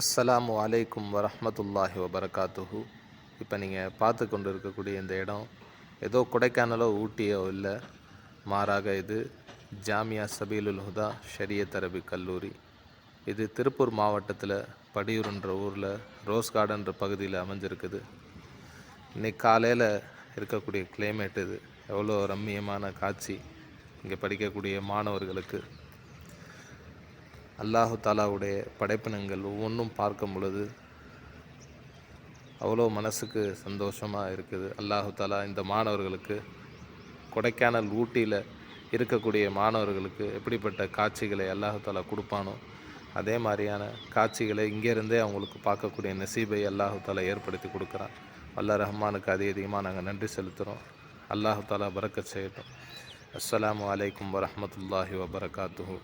அஸ்ஸலாமு அலைக்கும் வரஹ்மத்துல்லாஹி வபரகாத்துஹு. இப்போ நீங்கள் பார்த்து கொண்டு இருக்கக்கூடிய இந்த இடம் ஏதோ கொடைக்கானலோ ஊட்டியோ இல்லை, மாறாக இது ஜாமியா சபீலுல் ஹுதா ஷரியத் அரபிக் கல்லூரி. இது திருப்பூர் மாவட்டத்தில் படியூர்ன்ற ஊரில் ரோஸ் கார்டன்ற பகுதியில் அமைஞ்சிருக்குது. இன்றைக்கி காலையில் இருக்கக்கூடிய கிளைமேட் இது எவ்வளோ ரம்மியமான காட்சி. இங்கே படிக்கக்கூடிய மாணவர்களுக்கு அல்லாஹு தாலாவுடைய படைப்பினங்கள் ஒவ்வொன்றும் பார்க்கும் பொழுது அவ்வளோ மனசுக்கு சந்தோஷமாக இருக்குது. அல்லாஹு தாலா இந்த மாணவர்களுக்கு கொடைக்கானல் ஊட்டியில் இருக்கக்கூடிய மாணவர்களுக்கு எப்படிப்பட்ட காட்சிகளை அல்லாஹு தாலா கொடுப்பானோ அதே மாதிரியான காட்சிகளை இங்கேருந்தே அவங்களுக்கு பார்க்கக்கூடிய நசீபை அல்லாஹு தாலா ஏற்படுத்தி கொடுக்குறான். அல்லா ரஹ்மானுக்கு அதிகமாக நாங்கள் நன்றி செலுத்துகிறோம். அல்லாஹு தாலா பரக்கத் செய்யட்டும். அஸ்ஸலாமு அலைக்கும் வரஹ்மத்துல்லாஹி வபரகாத்துஹு.